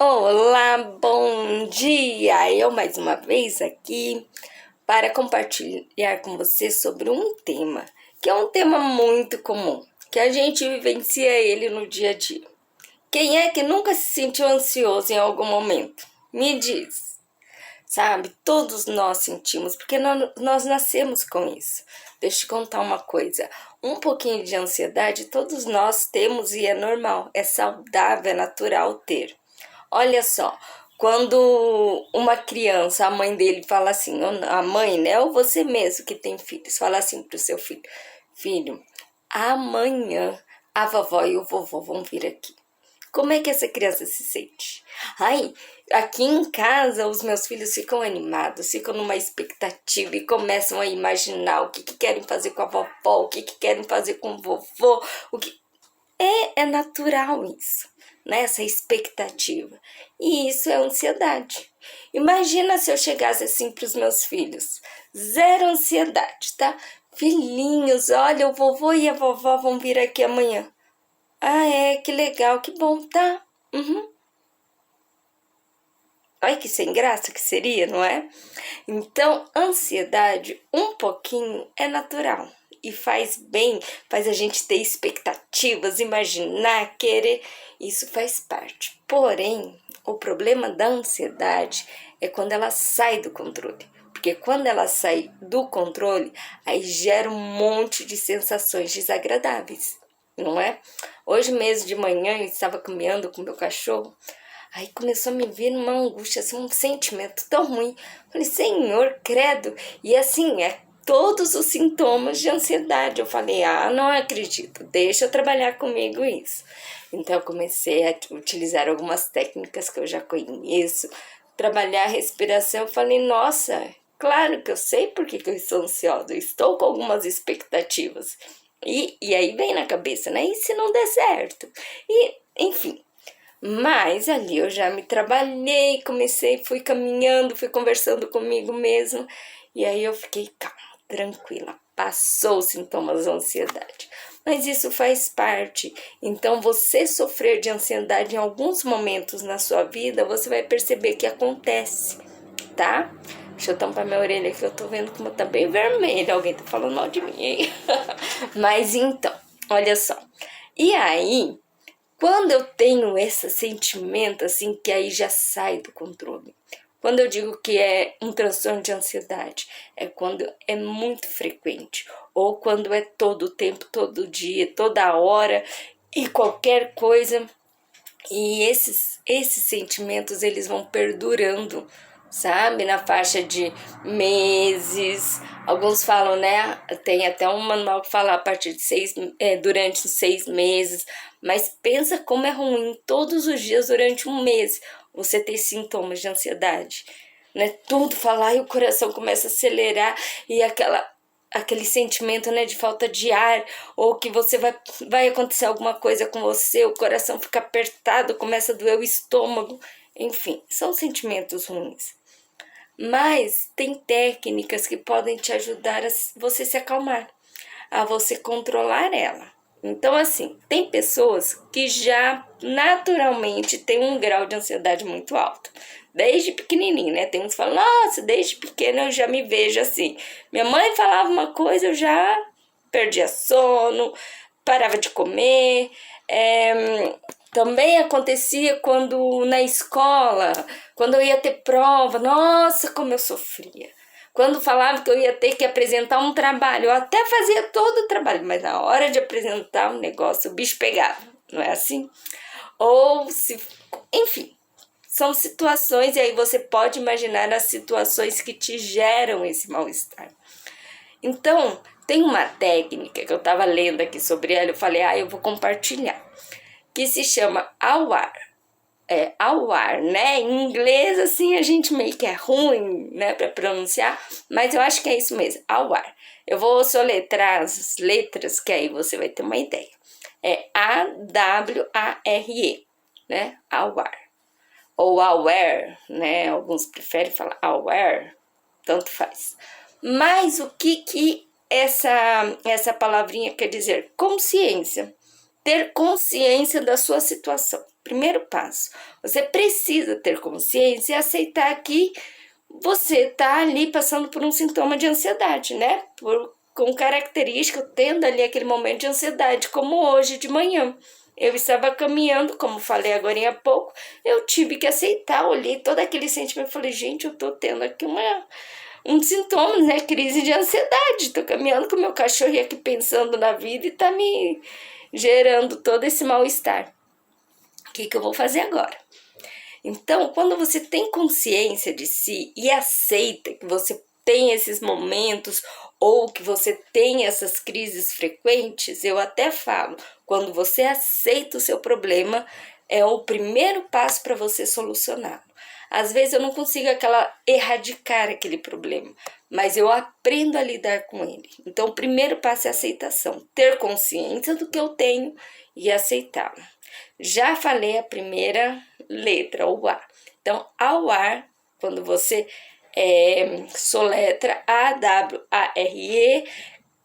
Olá, bom dia! Eu mais uma vez aqui para compartilhar com você sobre um tema, que é um tema muito comum, que a gente vivencia ele no dia a dia. Quem é que nunca se sentiu ansioso em algum momento? Me diz. Sabe, todos nós sentimos, porque nós nascemos com isso. Deixa eu te contar uma coisa, um pouquinho de ansiedade todos nós temos e é normal, é saudável, é natural ter. Olha só, quando uma criança, a mãe dele fala assim, a mãe, né, ou você mesmo que tem filhos, fala assim pro seu filho, filho, amanhã a vovó e o vovô vão vir aqui. Como é que essa criança se sente? Ai, aqui em casa os meus filhos ficam animados, ficam numa expectativa e começam a imaginar o que querem fazer com a vovó, o que querem fazer com o vovô, o que é natural isso, né? Essa expectativa. E isso é ansiedade. Imagina se eu chegasse assim para os meus filhos, zero ansiedade, tá? Filhinhos, olha, o vovô e a vovó vão vir aqui amanhã. Ah, é, que legal, que bom, tá? Uhum. Olha que sem graça que seria, não é? Então, ansiedade, um pouquinho, é natural. E faz bem, faz a gente ter expectativas, imaginar, querer. Isso faz parte. Porém, o problema da ansiedade é quando ela sai do controle. Porque quando ela sai do controle, aí gera um monte de sensações desagradáveis, não é? Hoje mesmo de manhã eu estava caminhando com meu cachorro, aí começou a me vir uma angústia, assim, um sentimento tão ruim. Falei, Senhor, credo. E assim, todos os sintomas de ansiedade. Eu falei, não acredito, deixa eu trabalhar comigo isso. Então eu comecei a utilizar algumas técnicas que eu já conheço, trabalhar a respiração. Eu falei, nossa, claro que eu sei por que eu estou ansiosa, eu estou com algumas expectativas. E aí vem na cabeça, né? E se não der certo? E, enfim. Mas ali eu já me trabalhei, fui caminhando, fui conversando comigo mesmo. E aí eu fiquei calma, tranquila. Passou os sintomas da ansiedade. Mas isso faz parte. Então, você sofrer de ansiedade em alguns momentos na sua vida, você vai perceber que acontece, tá? Deixa eu tampar minha orelha que eu tô vendo como tá bem vermelha. Alguém tá falando mal de mim, hein? Mas então, olha só. E aí, quando eu tenho esse sentimento, assim, que aí já sai do controle. Quando eu digo que é um transtorno de ansiedade, é quando é muito frequente, ou quando é todo o tempo, todo dia, toda hora, e qualquer coisa. E esses sentimentos, eles vão perdurando, sabe? Na faixa de meses. Alguns falam, né? Tem até um manual que fala a partir de durante 6 meses. Mas pensa como é ruim todos os dias durante um mês você ter sintomas de ansiedade, né? Tudo falar e o coração começa a acelerar e aquele sentimento, né, de falta de ar, ou que vai acontecer alguma coisa com você, o coração fica apertado, começa a doer o estômago, enfim, são sentimentos ruins. Mas tem técnicas que podem te ajudar a você se acalmar, a você controlar ela. Então, assim, tem pessoas que já naturalmente têm um grau de ansiedade muito alto. Desde pequenininho, né? Tem uns que falam, nossa, desde pequeno eu já me vejo assim. Minha mãe falava uma coisa, eu já perdia sono, parava de comer. Também acontecia quando na escola, quando eu ia ter prova, nossa, como eu sofria. Quando falava que eu ia ter que apresentar um trabalho, eu até fazia todo o trabalho, mas na hora de apresentar um negócio, o bicho pegava, não é assim? Ou se, enfim, são situações, e aí você pode imaginar as situações que te geram esse mal-estar. Então, tem uma técnica que eu estava lendo aqui sobre ela, eu falei, eu vou compartilhar, que se chama AWAR. AWAR, né? Em inglês, assim, a gente meio que é ruim, né, para pronunciar, mas eu acho que é isso mesmo, AWAR. Eu vou soletrar as letras, que aí você vai ter uma ideia. É AWARE, né? AWAR. Ou aware, né? Alguns preferem falar aware, tanto faz. Mas o que essa palavrinha quer dizer? Consciência. Ter consciência da sua situação. Primeiro passo, você precisa ter consciência e aceitar que você tá ali passando por um sintoma de ansiedade, né? Com característica, tendo ali aquele momento de ansiedade, como hoje de manhã. Eu estava caminhando, como falei agora há pouco, eu tive que aceitar, olhei todo aquele sentimento, falei, gente, eu tô tendo aqui um sintoma, né? Crise de ansiedade. Tô caminhando com o meu cachorro aqui pensando na vida e tá me gerando todo esse mal-estar. O que eu vou fazer agora? Então, quando você tem consciência de si e aceita que você tem esses momentos ou que você tem essas crises frequentes, eu até falo, quando você aceita o seu problema, é o primeiro passo para você solucionar. Às vezes eu não consigo erradicar aquele problema, mas eu aprendo a lidar com ele. Então, o primeiro passo é a aceitação, ter consciência do que eu tenho e aceitá-lo. Já falei a primeira letra, o A. Então, ao ar, quando você soletra A-W-A-R-E,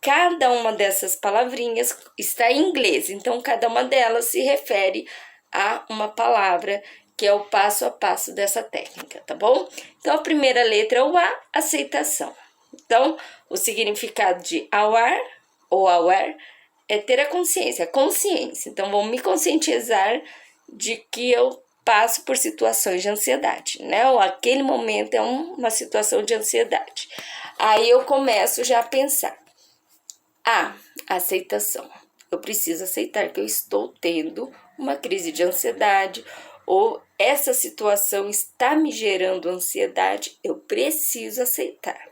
cada uma dessas palavrinhas está em inglês. Então, cada uma delas se refere a uma palavra, que é o passo a passo dessa técnica, tá bom? Então, a primeira letra é o A, aceitação. Então, o significado de aware ou aware é ter a consciência, Então, vou me conscientizar de que eu passo por situações de ansiedade, né? Ou aquele momento é uma situação de ansiedade. Aí eu começo já a pensar. Aceitação. Eu preciso aceitar que eu estou tendo uma crise de ansiedade ou essa situação está me gerando ansiedade, eu preciso aceitar.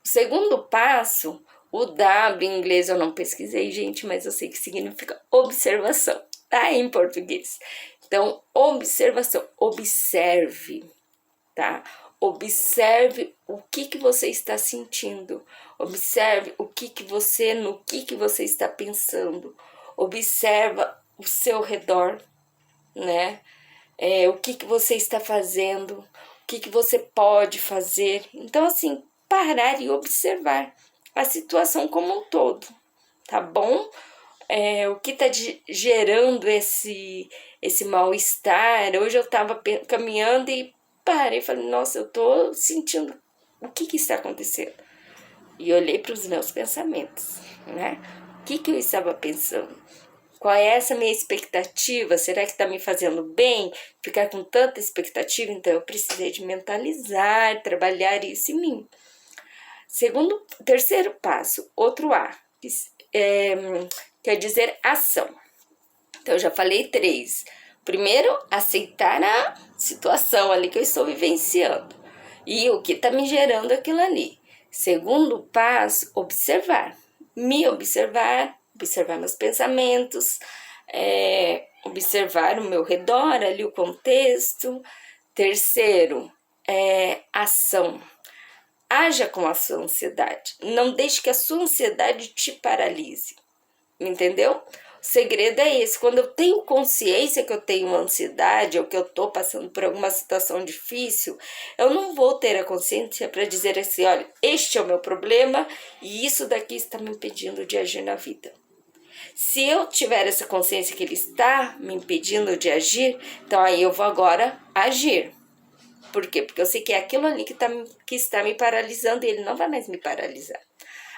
O segundo passo, o W em inglês eu não pesquisei, gente, mas eu sei que significa observação, tá? Em português. Então, observação, observe, tá? Observe o que você está sentindo, observe no que você está pensando, observa o seu redor, né? O que você está fazendo, o que você pode fazer. Então, assim, parar e observar a situação como um todo, tá bom? O que está gerando esse mal-estar. Hoje eu estava caminhando e parei e falei, nossa, eu tô sentindo, o que está acontecendo? E olhei para os meus pensamentos, né? O que eu estava pensando? Qual é essa minha expectativa? Será que está me fazendo bem? Ficar com tanta expectativa? Então, eu precisei de mentalizar, trabalhar isso em mim. Terceiro passo, outro A, quer dizer ação. Então, eu já falei 3. Primeiro, aceitar a situação ali que eu estou vivenciando e o que está me gerando aquilo ali. Segundo passo, observar. Me observar meus pensamentos, observar o meu redor, ali o contexto. Terceiro, ação. Haja com a sua ansiedade. Não deixe que a sua ansiedade te paralise. Entendeu? O segredo é esse. Quando eu tenho consciência que eu tenho ansiedade ou que eu estou passando por alguma situação difícil, eu não vou ter a consciência para dizer assim, olha, este é o meu problema e isso daqui está me impedindo de agir na vida. Se eu tiver essa consciência que ele está me impedindo de agir, então aí eu vou agora agir. Por quê? Porque eu sei que é aquilo ali que está me paralisando e ele não vai mais me paralisar.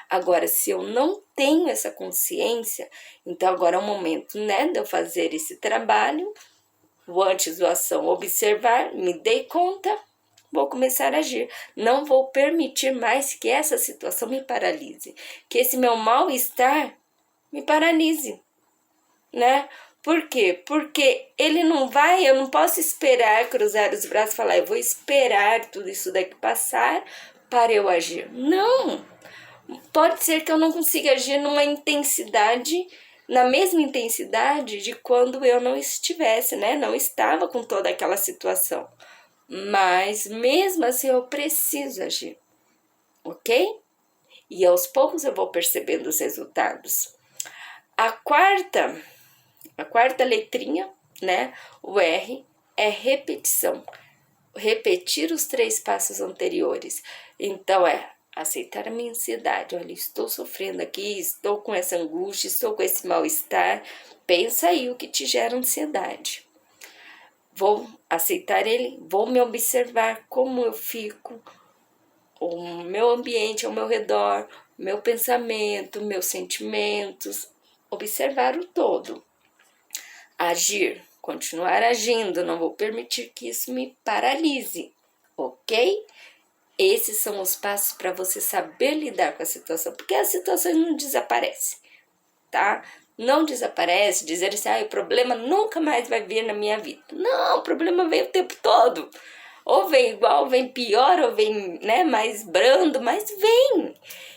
Agora, se eu não tenho essa consciência, então agora é o momento, né, de eu fazer esse trabalho, o antes do ação, observar, me dei conta, vou começar a agir. Não vou permitir mais que essa situação me paralise, que esse meu mal-estar me paralise, né? Por quê? Porque ele não vai, eu não posso esperar, cruzar os braços e falar, eu vou esperar tudo isso daqui passar para eu agir. Não! Pode ser que eu não consiga agir na mesma intensidade de quando eu não estivesse, né? Não estava com toda aquela situação. Mas mesmo assim eu preciso agir, ok? E aos poucos eu vou percebendo os resultados. A quarta letrinha, né? O R é repetição. Repetir os 3 passos anteriores. Então aceitar a minha ansiedade. Olha, estou sofrendo aqui, estou com essa angústia, estou com esse mal-estar. Pensa aí o que te gera ansiedade. vou aceitar ele, vou me observar como eu fico, o meu ambiente ao meu redor, meu pensamento, meus sentimentos, observar o todo. Agir, continuar agindo, não vou permitir que isso me paralise, ok? Esses são os passos para você saber lidar com a situação, porque a situação não desaparece, tá? Não desaparece, dizer assim, o problema nunca mais vai vir na minha vida. Não, o problema vem o tempo todo. Ou vem igual, ou vem pior, ou vem, né, mais brando, mas vem.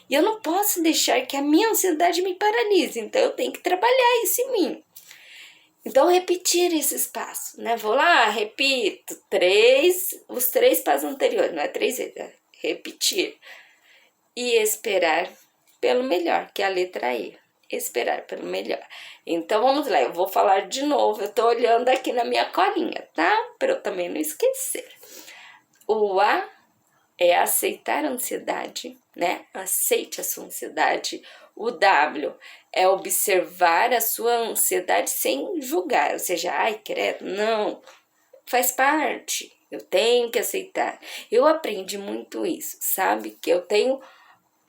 E eu não posso deixar que a minha ansiedade me paralise, então eu tenho que trabalhar isso em mim. Então, repetir esses passos, né? Vou lá, repito os 3 passos anteriores, não é 3 vezes, é repetir. E esperar pelo melhor, que é a letra E. Esperar pelo melhor. Então, vamos lá, eu vou falar de novo. Eu tô olhando aqui na minha colinha, tá? Para eu também não esquecer. O A é aceitar a ansiedade, né? Aceite a sua ansiedade. O W é observar a sua ansiedade sem julgar, ou seja, ai, credo, não, faz parte, eu tenho que aceitar. Eu aprendi muito isso, sabe? Que eu tenho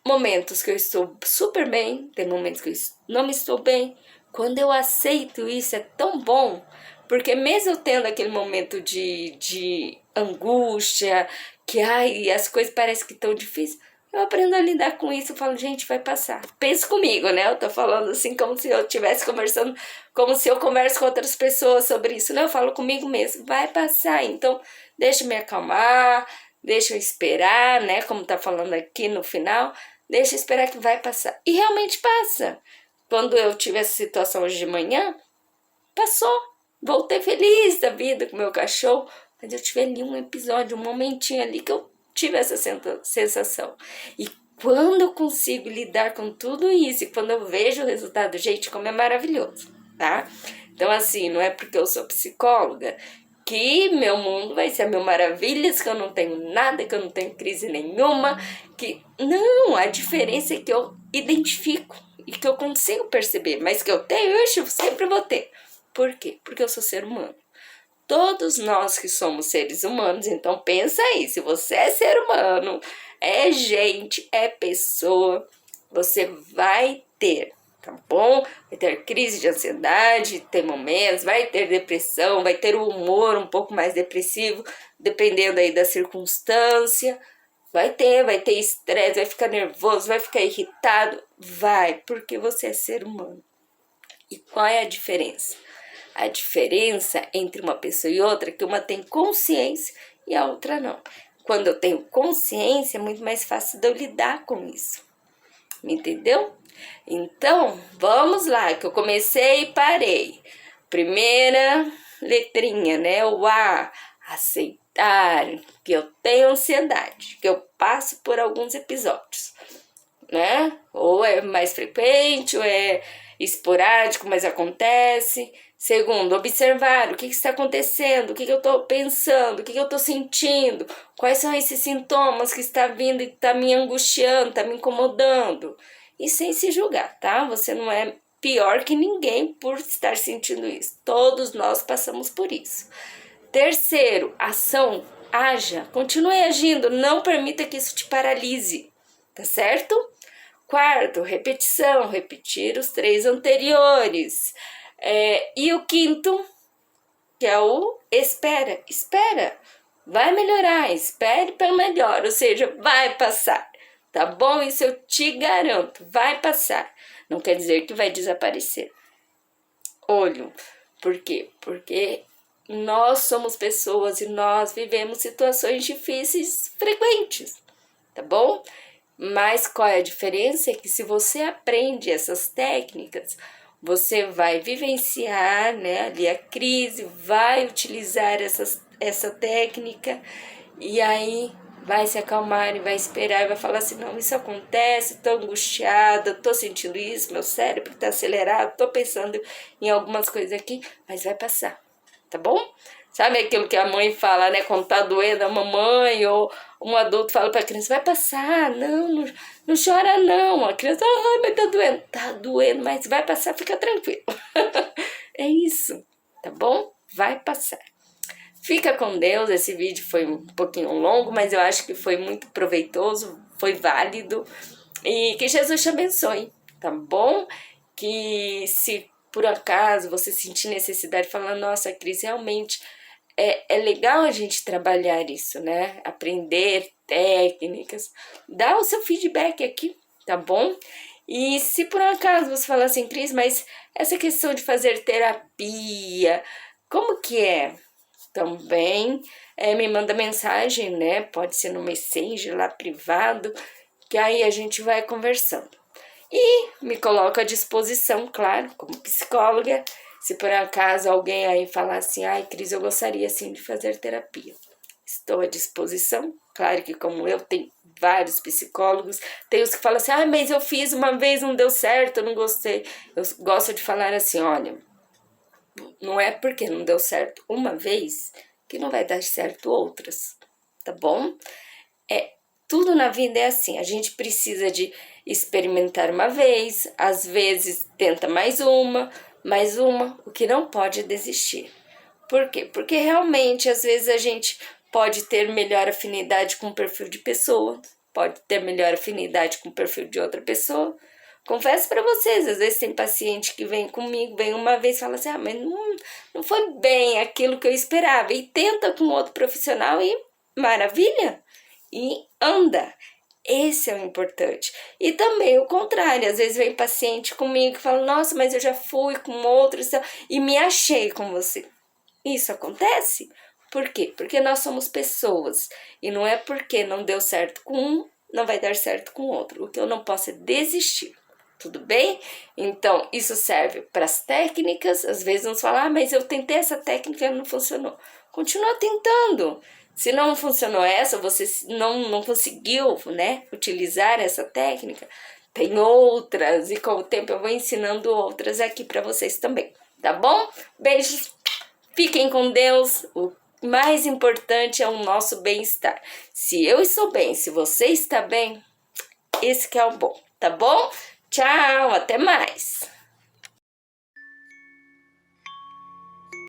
momentos que eu estou super bem, tem momentos que eu não estou bem. Quando eu aceito isso, é tão bom, porque mesmo eu tendo aquele momento de angústia, que ai, as coisas parecem que estão difíceis, eu aprendo a lidar com isso, eu falo, gente, vai passar. Pensa comigo, né? Eu tô falando assim como se eu estivesse conversando, como se eu converso com outras pessoas sobre isso, né? Eu falo comigo mesmo, vai passar. Então, deixa eu me acalmar, deixa eu esperar, né? Como tá falando aqui no final, deixa eu esperar que vai passar. E realmente passa. Quando eu tive essa situação hoje de manhã, passou. Voltei feliz da vida com meu cachorro, mas eu tive ali um episódio, um momentinho ali que eu tive essa sensação. E quando eu consigo lidar com tudo isso, e quando eu vejo o resultado, gente, como é maravilhoso, tá? Então, assim, não é porque eu sou psicóloga que meu mundo vai ser a mil maravilhas, que eu não tenho nada, que eu não tenho crise nenhuma, que... Não, a diferença é que eu identifico e que eu consigo perceber, mas que eu tenho, eu sempre vou ter. Por quê? Porque eu sou ser humano. Todos nós que somos seres humanos, então pensa aí, se você é ser humano, é gente, é pessoa, você vai ter, tá bom? Vai ter crise de ansiedade, tem momentos, vai ter depressão, vai ter o humor um pouco mais depressivo, dependendo aí da circunstância, vai ter estresse, vai ficar nervoso, vai ficar irritado, vai, porque você é ser humano. E qual é a diferença? A diferença entre uma pessoa e outra é que uma tem consciência e a outra não. Quando eu tenho consciência, é muito mais fácil de eu lidar com isso. Me entendeu? Então, vamos lá, que eu comecei e parei. Primeira letrinha, né? O A. Aceitar que eu tenho ansiedade, que eu passo por alguns episódios, né? Ou é mais frequente, ou é esporádico, mas acontece. Segundo, observar o que está acontecendo, o que eu estou pensando, o que eu estou sentindo, quais são esses sintomas que está vindo e está me angustiando, está me incomodando. E sem se julgar, tá? Você não é pior que ninguém por estar sentindo isso. Todos nós passamos por isso. Terceiro, ação, haja, continue agindo, não permita que isso te paralise, tá certo? Quarto, repetição, repetir os 3 anteriores. E o quinto, que é o espera, vai melhorar, espere pelo melhor, ou seja, vai passar, tá bom? Isso eu te garanto, vai passar, não quer dizer que vai desaparecer. Olho, por quê? Porque nós somos pessoas e nós vivemos situações difíceis frequentes, tá bom? Mas qual é a diferença? É que se você aprende essas técnicas, você vai vivenciar, né, ali a crise, vai utilizar essa técnica e aí vai se acalmar e vai esperar e vai falar assim, não, isso acontece, tô angustiada, tô sentindo isso, meu cérebro tá acelerado, tô pensando em algumas coisas aqui, mas vai passar, tá bom? Sabe aquilo que a mãe fala, né, quando tá doendo a mamãe ou um adulto fala pra criança, vai passar, não chora não, a criança, mas tá doendo, mas vai passar, fica tranquilo. É isso, tá bom? Vai passar. Fica com Deus, esse vídeo foi um pouquinho longo, mas eu acho que foi muito proveitoso, foi válido. E que Jesus te abençoe, tá bom? Que se por acaso você sentir necessidade de falar, nossa, Cris, realmente é legal a gente trabalhar isso, né? Aprender técnicas, dá o seu feedback aqui, tá bom? E se por acaso você falar assim, Cris, mas essa questão de fazer terapia, como que é? Também me manda mensagem, né? Pode ser no Messenger lá privado, que aí a gente vai conversando. E me coloco à disposição, claro, como psicóloga, se por acaso alguém aí falar assim, ai, Cris, eu gostaria sim de fazer terapia. Estou à disposição, claro que como eu tenho vários psicólogos, tem os que falam assim, ah, mas eu fiz uma vez, não deu certo, eu não gostei. Eu gosto de falar assim, olha, não é porque não deu certo uma vez que não vai dar certo outras, tá bom? Tudo na vida é assim, a gente precisa de experimentar uma vez, às vezes tenta mais uma, o que não pode é desistir. Por quê? Porque realmente, às vezes, a gente pode ter melhor afinidade com o perfil de pessoa, pode ter melhor afinidade com o perfil de outra pessoa. Confesso para vocês, às vezes tem paciente que vem comigo, vem uma vez e fala assim, ah, mas não foi bem aquilo que eu esperava, e tenta com outro profissional e maravilha, e anda. Esse é o importante. E também o contrário, às vezes vem paciente comigo que fala, nossa, mas eu já fui com outro e me achei com você. Isso acontece? Por quê? Porque nós somos pessoas. E não é porque não deu certo com um, não vai dar certo com o outro. O que eu não posso é desistir. Tudo bem? Então, isso serve para as técnicas. Às vezes uns falam, ah, mas eu tentei essa técnica e não funcionou. Continua tentando. Se não funcionou essa, você não conseguiu, né, utilizar essa técnica, tem outras. E com o tempo eu vou ensinando outras aqui para vocês também. Tá bom? Beijos. Fiquem com Deus, o mais importante é o nosso bem-estar. Se eu estou bem, se você está bem, esse que é o bom, tá bom? Tchau, até mais!